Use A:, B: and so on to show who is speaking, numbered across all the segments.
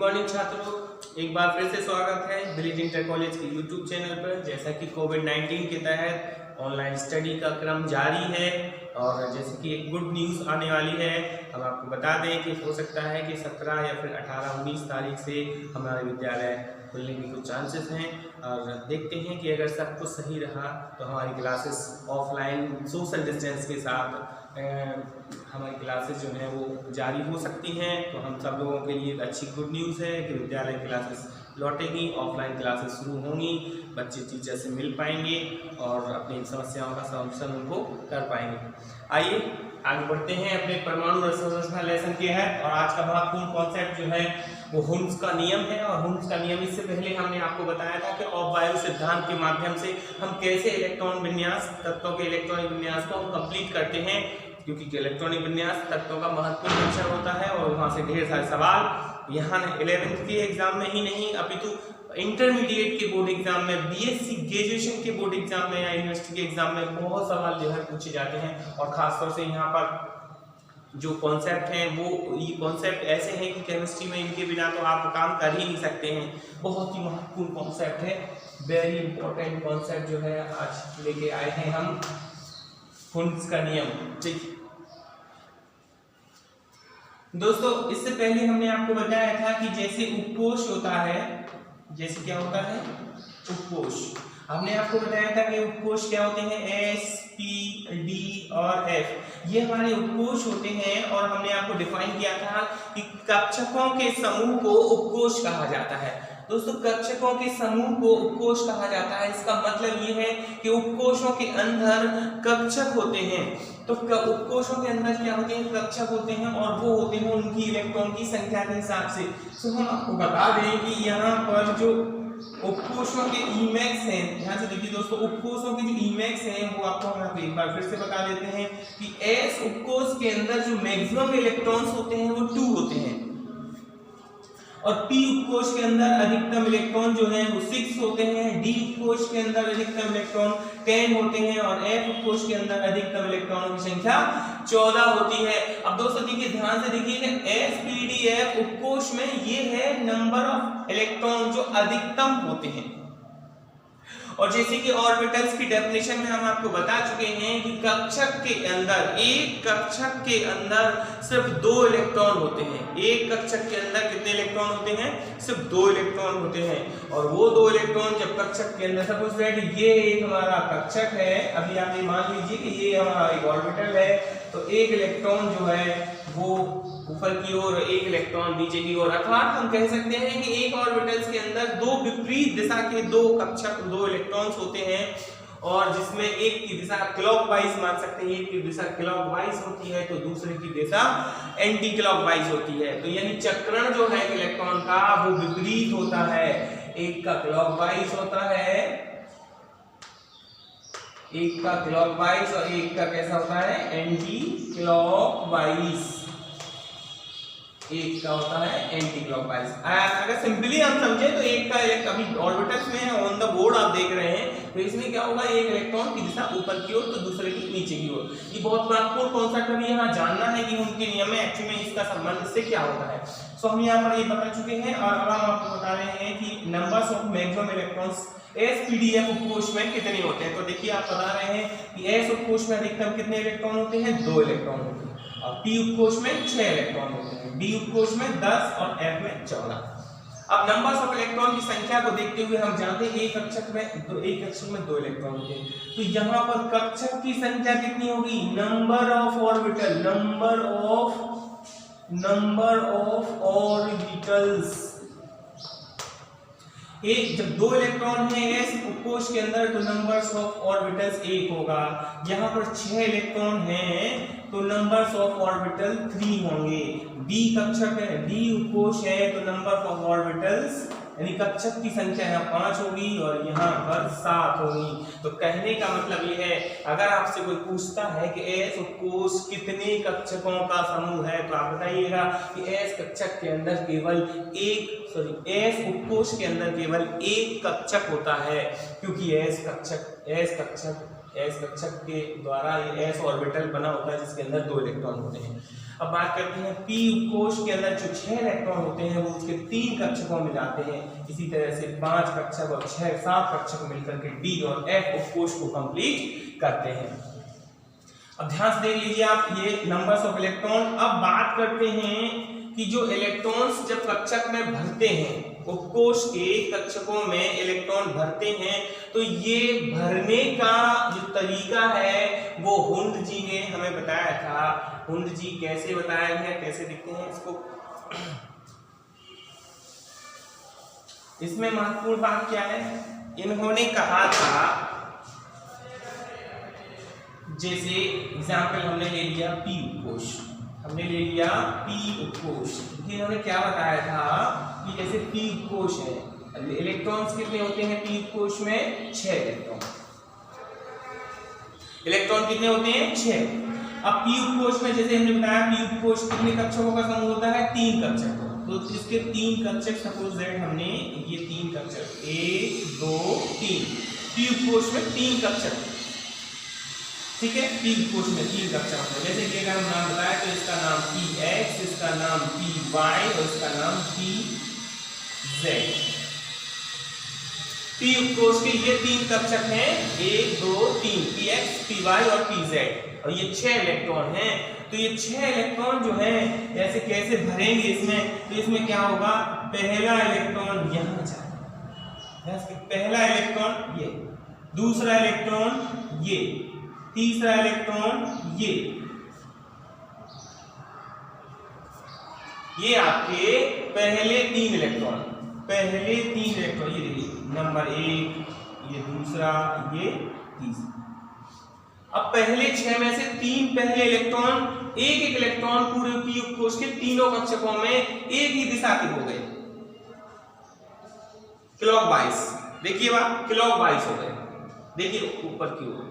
A: Morning छात्रों, एक बार फिर से स्वागत है दिल्ली इंटर कॉलेज के यूट्यूब चैनल पर। जैसा कि कोविड-19 के तहत ऑनलाइन स्टडी का क्रम जारी है और जैसे कि एक गुड न्यूज़ आने वाली है, हम आपको बता दें कि हो सकता है कि 17 या फिर 18-19 तारीख से हमारे विद्यालय खुलने की कुछ चांसेस हैं और देखते हैं कि अगर सब कुछ सही रहा तो हमारी क्लासेस ऑफलाइन सोशल डिस्टेंस के साथ हमारी क्लासेस जो हैं वो जारी हो सकती हैं। तो हम सब लोगों के लिए एक अच्छी गुड न्यूज़ है कि विद्यालय क्लासेस लौटेगी, ऑफलाइन क्लासेस शुरू होंगी, बच्चे टीचर से मिल पाएंगे और अपनी समस्याओं का सॉल्यूशन उनको कर पाएंगे। आइए आगे बढ़ते हैं अपने परमाणु रसायन लेसन के है और आज का महत्वपूर्ण कॉन्सेप्ट जो है वो हुम्स का नियम है। और हुम्स का नियम, इससे पहले हमने आपको बताया था कि अवायु सिद्धांत के माध्यम से हम कैसे इलेक्ट्रॉन विन्यास, तत्वों के इलेक्ट्रॉनिक विन्यास को हम कंप्लीट करते हैं, क्योंकि इलेक्ट्रॉनिक विन्यास तत्वों का महत्वपूर्ण अक्षर होता है और वहां से ढेर सारे सवाल यहाँ 11th के एग्जाम में ही नहीं अपितु इंटरमीडिएट के बोर्ड एग्जाम में, बीएससी ग्रेजुएशन के बोर्ड एग्जाम में या यूनिवर्सिटी के एग्जाम में बहुत सवाल जो है पूछे जाते हैं। और खासतौर से यहाँ पर जो कॉन्सेप्ट हैं वो ये कॉन्सेप्ट ऐसे हैं कि केमिस्ट्री में इनके बिना तो आप काम कर ही नहीं सकते हैं। बहुत ही महत्वपूर्ण कॉन्सेप्ट है, वेरी इंपॉर्टेंट कॉन्सेप्ट जो है आज लेके आए हैं हम, हुम्स का नियम। ठीक दोस्तों, इससे पहले हमने आपको बताया था कि जैसे उपकोष होता है, जैसे क्या होता है उपकोष, हमने आपको बताया था कि उपकोष क्या होते हैं, एस, पी, डी और एफ, ये हमारे उपकोष होते हैं। और हमने आपको डिफाइन किया था कि कक्षकों के समूह को उपकोष कहा जाता है। दोस्तों, कक्षकों के समूह को उपकोष कहा जाता है, इसका मतलब ये है कि उपकोषों के अंदर कक्षक होते हैं। तो उपकोषों के अंदर क्या होते हैं, कक्षक होते हैं और वो होते हैं उनकी इलेक्ट्रॉन की संख्या के हिसाब से। तो हम आपको बता दें कि यहाँ पर जो उपकोषों के ईमैक्स हैं, ध्यान से देखिए दोस्तों, उपकोषों के जो ईमैक्स हैं वो आपको हम एक बार फिर से बता देते हैं कि एस उपकोष के अंदर जो मैक्सिमम इलेक्ट्रॉन्स होते हैं वो 2 होते हैं और पी उपकोष के अंदर अधिकतम इलेक्ट्रॉन जो है वो 6 होते हैं, डी उपकोष के अंदर अधिकतम इलेक्ट्रॉन 10 होते हैं और एफ उपकोष के अंदर अधिकतम इलेक्ट्रॉनों की संख्या 14 होती है। अब दोस्तों देखिए, ध्यान से देखिए, एस, पी, डी, एफ उपकोष में ये है नंबर ऑफ इलेक्ट्रॉन जो अधिकतम होते हैं। और जैसे कि ऑर्बिटल्स की डेफिनेशन में हम आपको बता चुके हैं कि कक्षक के अंदर, एक कक्षक के अंदर सिर्फ 2 इलेक्ट्रॉन होते हैं। एक कक्षक के अंदर कितने इलेक्ट्रॉन होते हैं, सिर्फ 2 इलेक्ट्रॉन होते हैं। और वो 2 इलेक्ट्रॉन जब कक्षक के अंदर, सपोज दैट ये एक हमारा कक्षक है, अभी आप ये मान लीजिए कि ये हमारा एक ऑर्बिटल है, तो एक इलेक्ट्रॉन जो है वो ऊपर की ओर, एक इलेक्ट्रॉन नीचे की ओर, अर्थात हम कह सकते हैं कि एक ऑर्बिटल्स के अंदर 2 विपरीत दिशा के 2 कक्षक, 2 इलेक्ट्रॉन्स होते हैं और जिसमें एक की दिशा क्लॉकवाइज मान सकते हैं, एक की दिशा क्लॉकवाइज होती है तो दूसरे की दिशा एंटी क्लॉकवाइज होती है। तो यानी चक्रण जो है इलेक्ट्रॉन का वो विपरीत होता है, एक का क्लॉकवाइज होता है, एक का क्लॉकवाइज और एक का कैसा होता है, एंटी क्लॉकवाइज, एक का होता है एंटी क्लॉकवाइज। अगर सिंपली हम समझे तो एक का अभी ऑर्बिटल्स में ऑन द बोर्ड आप देख रहे हैं, तो इसमें क्या होगा, एक इलेक्ट्रॉन की दिशा ऊपर की ओर तो दूसरे की नीचे की ओर। ये बहुत महत्वपूर्ण कॉन्सेप्ट अभी यहाँ जानना है कि उनके नियम में एक्चुअली में इसका संबंध इससे क्या होता है। सो हम यहाँ पर ये बता चुके हैं और अब हम आपको बता रहे हैं कि numbers of maximum electrons S, P, D, F उपकोष में कितने होते हैं। तो देखिए, आप बता रहे हैं कि एस उपकोष में अधिकतम कितने इलेक्ट्रॉन होते हैं, 2 इलेक्ट्रॉन होते हैं और पी उपकोष में 6 इलेक्ट्रॉन होते हैं, डी उपकोष में 10 और एफ में 14। अब नंबर्स ऑफ इलेक्ट्रॉन की संख्या को देखते हुए हम जानते हैं एक कक्षक में 2 इलेक्ट्रॉन होते हैं। तो यहाँ पर कक्षक की संख्या कितनी होगी, number of orbital, number of orbitals. एक जब 2 इलेक्ट्रॉन है एस उपकोष के अंदर तो नंबर्स ऑफ ऑर्बिटल्स 1 होगा। यहाँ पर 6 इलेक्ट्रॉन हैं तो नंबर्स ऑफ ऑर्बिटल 3 होंगे। डी कक्षक है, डी उपकोष है तो नंबर ऑफ ऑर्बिटल्स यानी कक्षक की संख्या यहाँ 5 होगी और यहाँ पर 7 होगी। तो कहने का मतलब ये है, अगर आपसे कोई पूछता है कि एस उपकोष कितने कक्षकों का समूह है तो आप बताइएगा कि एस कक्षक के अंदर केवल एस उपकोष के अंदर केवल एक कक्षक होता है, क्योंकि एस कक्षक के द्वारा ये एस ऑर्बिटल बना होता है जिसके अंदर 2 इलेक्ट्रॉन होते हैं। अब बात करते हैं p उपकोष के अंदर जो 6 इलेक्ट्रॉन होते हैं वो उसके 3 कक्षकों में जाते हैं। इसी तरह से 5 कक्षक और 7 कक्षक मिलकर के d और f उपकोष को कंप्लीट करते हैं। अब ध्यान से देख लीजिए आप ये नंबर्स ऑफ इलेक्ट्रॉन। अब बात करते हैं कि जो इलेक्ट्रॉन्स जब कक्षक में भरते हैं, उपकोष के कक्षकों में इलेक्ट्रॉन भरते हैं, तो ये भरने का जो तरीका है वो हुंड जी ने हमें बताया था। हुंड जी कैसे बताया है, कैसे दिखते हैं इसको। इसमें महत्वपूर्ण बात क्या है, इन्होंने कहा था, जैसे एग्जाम्पल हमने ले लिया p उपकोष, हमने ले लिया p उपकोष। इन्होंने क्या बताया था कि जैसे p उपकोष है, इलेक्ट्रॉन्स कितने होते हैं p उपकोष में? 6 इलेक्ट्रॉन। इलेक्ट्रॉन कितने होते हैं? 6। अब p उपकोष में जैसे हमने बताया p उपकोष कितने कक्षकों का समूह होता है? 3 कक्षकों। तो इसके 3 कक्षक, सपोज दैट हमने ये 3 कक्षक 1 2 3, p उपकोष में 3 कक्षक, ठीक है। p उपकोष में 3 कक्षक है। जैसे कि अगर हम नाम बताएं तो इसका नाम px, इसका नाम py और इसका नाम pz। p उपकोष के ये 3 कक्षक हैं, 1 2 3, px py और pz, और ये 6 इलेक्ट्रॉन हैं। तो ये 6 इलेक्ट्रॉन जो हैं जैसे कैसे भरेंगे इसमें, तो इसमें क्या होगा, पहला इलेक्ट्रॉन यहां जाएगा, पहला इलेक्ट्रॉन ये, दूसरा इलेक्ट्रॉन ये, तीसरा इलेक्ट्रॉन ये आपके पहले 3 इलेक्ट्रॉन, ये देखिए नंबर 1, ये दूसरा, ये तीसरा। अब पहले 6 में से 3 पहले इलेक्ट्रॉन, एक इलेक्ट्रॉन पूरे p उपकोष के तीनों कक्षकों में एक ही दिशा के हो गए, क्लॉकवाइज। देखिए बात, क्लॉकवाइज हो गए, देखिए ऊपर की ओर।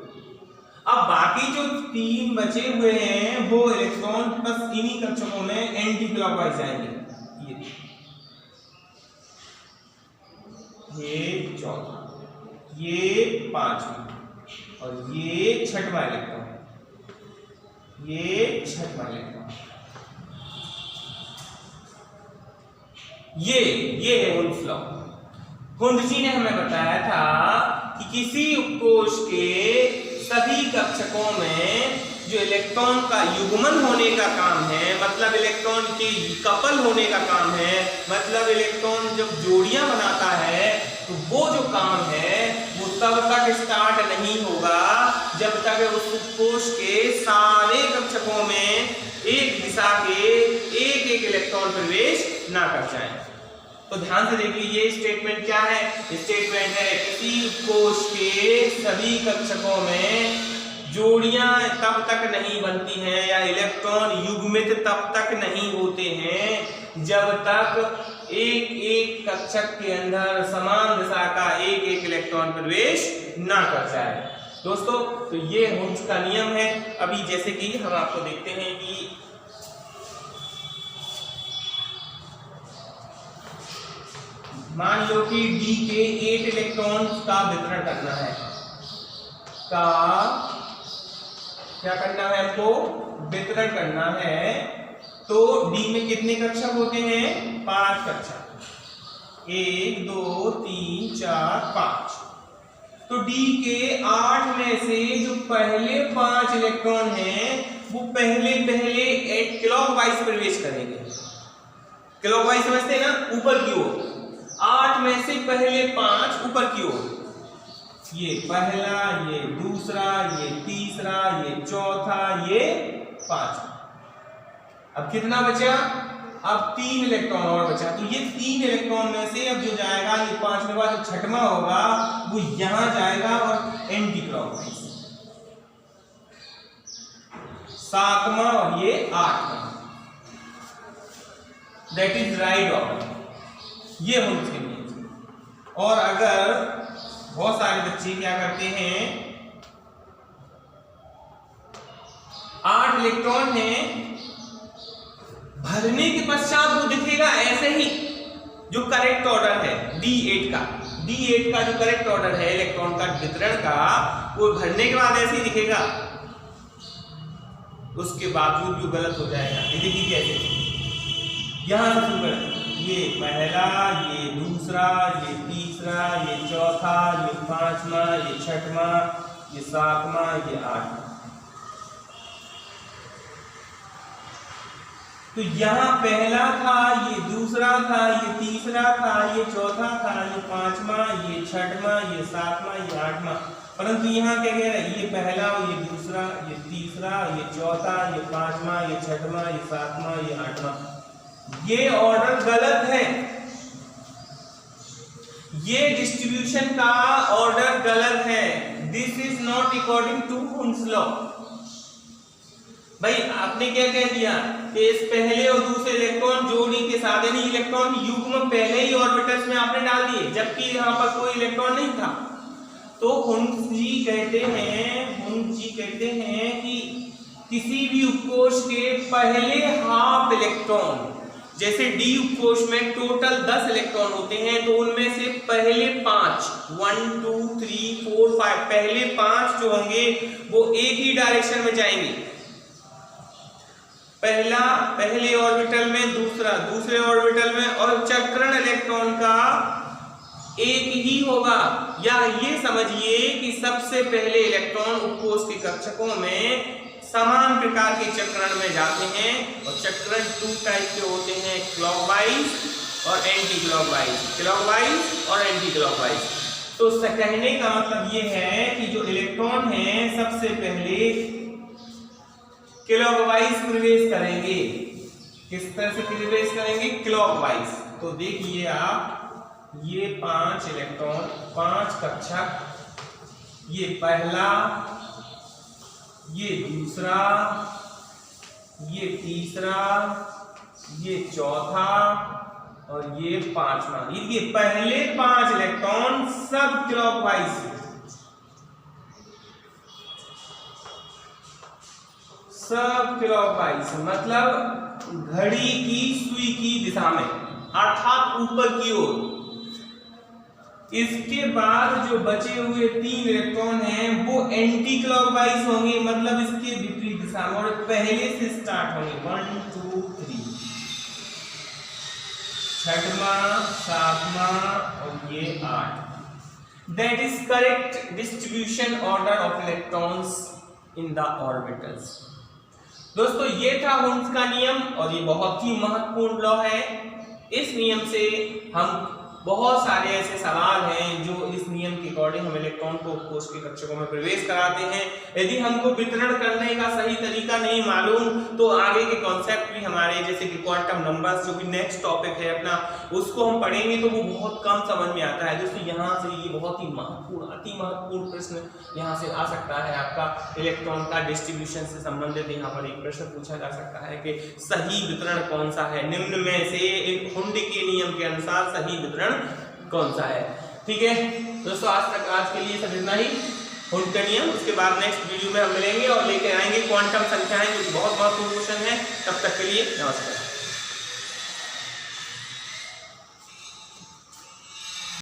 A: अब बाकी जो 3 बचे हुए हैं वो इलेक्ट्रॉन बस इन्हीं कक्षकों में एंटी क्लॉकवाइज जाएंगे। ये चौथा, ये 5वां और ये 6वां इलेक्ट्रॉन, ये 6वां इलेक्ट्रॉन। ये है हुंड फ्लो। हुंड जी ने हमें बताया था कि किसी उपकोष के सभी कक्षकों में जो इलेक्ट्रॉन का युग्मन होने का काम है, मतलब इलेक्ट्रॉन के कपल होने का काम है, मतलब इलेक्ट्रॉन जब जोड़ियां बनाता है, तो वो जो काम है वो तब तक स्टार्ट नहीं होगा जब तक उस उपकोष के सारे कक्षकों में एक दिशा के एक इलेक्ट्रॉन प्रवेश ना कर जाए। तो ध्यान से देखिए ये स्टेटमेंट क्या है, स्टेटमेंट है किसी उपकोष के सभी कक्षकों में जोड़ियां तब तक नहीं बनती हैं या इलेक्ट्रॉन युग्मित तब तक नहीं होते हैं जब तक एक कक्षक के अंदर समान दिशा का एक इलेक्ट्रॉन प्रवेश ना कर जाए। दोस्तों तो ये हुंड का नियम है। अभी जैसे कि हम आपको देखते हैं कि मान लो कि D के 8 इलेक्ट्रॉन का वितरण करना है, क्या करना है, हमको वितरण करना है। तो D में कितने कक्षक होते हैं? 5 कक्षक, 1 2 3 4 5। तो D के 8 में से जो पहले 5 इलेक्ट्रॉन हैं वो पहले क्लॉकवाइज प्रवेश करेंगे। क्लॉकवाइज समझते हैं ना, ऊपर की ओर। 8 में से पहले 5 ऊपर की ओर, ये पहला, ये दूसरा, ये तीसरा, ये चौथा, ये 5। अब कितना बचा? अब 3 इलेक्ट्रॉन और बचा। तो ये 3 इलेक्ट्रॉन में से अब जो जाएगा, ये 5वें बाद जो 6वां होगा वो यहां जाएगा और एंटी क्लॉकवाइज, 7वां और ये 8वां, दैट इज राइट ऑर्डर। ये होना चाहिए। और अगर बहुत सारे बच्चे क्या करते हैं, 8 इलेक्ट्रॉन है, भरने के पश्चात वो दिखेगा ऐसे ही, जो करेक्ट ऑर्डर है D8 का जो करेक्ट ऑर्डर है इलेक्ट्रॉन का वितरण का, वो भरने के बाद ऐसे ही दिखेगा। उसके बावजूद भी गलत हो जाएगा। ये देखिए कैसे, यहाँ से शुरू करें, ये पहला, ये दूसरा, ये तीसरा, ये चौथा, ये पांचवा, ये छठवां, ये सातवां, ये आठवां। तो यहाँ पहला था, ये दूसरा था, ये तीसरा था, ये चौथा था, ये पांचवा, ये छठवां, ये सातवां, ये आठवां। परंतु यहाँ क्या कह रहा है, ये पहला, ये दूसरा, ये तीसरा, ये चौथा, ये पांचवा, ये छठवां, ये सातवां, ये आठवां। ये ऑर्डर गलत है, ये डिस्ट्रीब्यूशन का ऑर्डर गलत है। This is not according to Hund's law. भाई आपने क्या कह दिया कि इस पहले और दूसरे इलेक्ट्रॉन जोड़ी के साथ यानी इलेक्ट्रॉन युग्म पहले ही ऑर्बिटल्स में आपने डाल दिए, जबकि यहाँ पर कोई इलेक्ट्रॉन नहीं था। तो हुन्स जी कहते हैं कि किसी भी उपकोष के पहले हाफ इलेक्ट्रॉन, जैसे डी उपकोष में टोटल 10 इलेक्ट्रॉन होते हैं, तो उनमें से पहले 5 1 2 3 4 5 पहले 5 जो होंगे वो एक ही डायरेक्शन में जाएंगे। पहला पहले ऑर्बिटल में, दूसरा दूसरे ऑर्बिटल में, और चक्रण इलेक्ट्रॉन का एक ही होगा। या ये समझिए कि सबसे पहले इलेक्ट्रॉन उपकोष के कक्षकों में समान प्रकार के चक्रण में जाते हैं, और चक्रण 2 टाइप के होते हैं, क्लॉकवाइज और एंटी क्लॉकवाइज, क्लॉकवाइज और एंटी क्लॉकवाइज। तो कहने का मतलब ये है कि जो इलेक्ट्रॉन हैं सबसे पहले क्लॉकवाइज प्रवेश करेंगे। किस तरह से प्रवेश करेंगे? क्लॉकवाइज। तो देखिए आप, ये 5 इलेक्ट्रॉन, 5 कक्षक, ये पहला, ये दूसरा, ये तीसरा, ये चौथा और ये पांचवा। ये पहले 5 इलेक्ट्रॉन सब क्लॉकवाइज, सब क्लॉकवाइज मतलब घड़ी की सुई की दिशा में, अर्थात ऊपर की ओर। इसके बाद जो बचे हुए 3 इलेक्ट्रॉन हैं वो एंटी क्लॉकवाइज होंगे, मतलब इसके विपरीत दिशा में, और पहले से स्टार्ट होंगे 1 2 3, छठवां, सातवां और ये 8। That is correct distribution order of electrons in the orbitals. दोस्तों ये था हुन्स का नियम, और ये बहुत ही महत्वपूर्ण लॉ है। इस नियम से हम बहुत सारे ऐसे सवाल हैं जो इस नियम के अकॉर्डिंग हम इलेक्ट्रॉन को उपकोष के कक्षकों में प्रवेश कराते हैं। यदि हमको वितरण करने का सही तरीका नहीं मालूम तो आगे के कॉन्सेप्ट भी हमारे, जैसे कि क्वांटम नंबर्स जो कि नेक्स्ट टॉपिक है अपना, उसको हम पढ़ेंगे तो वो बहुत कम समझ में आता है। दोस्तों यहाँ से ये बहुत ही महत्वपूर्ण, अति महत्वपूर्ण प्रश्न यहाँ से आ सकता है आपका इलेक्ट्रॉन का डिस्ट्रीब्यूशन से संबंधित। यहाँ पर एक प्रश्न पूछा जा सकता है कि सही वितरण कौन सा है, निम्न में से हुन्स के नियम के अनुसार सही वितरण कौन सा है। ठीक है दोस्तों, आज के लिए सब इतना ही। हुन्स का नियम, उसके बाद नेक्स्ट वीडियो में हम मिलेंगे और लेकर आएंगे क्वांटम संख्याएं, जो बहुत महत्वपूर्ण क्वेश्चन है। तब तक के लिए नमस्कार।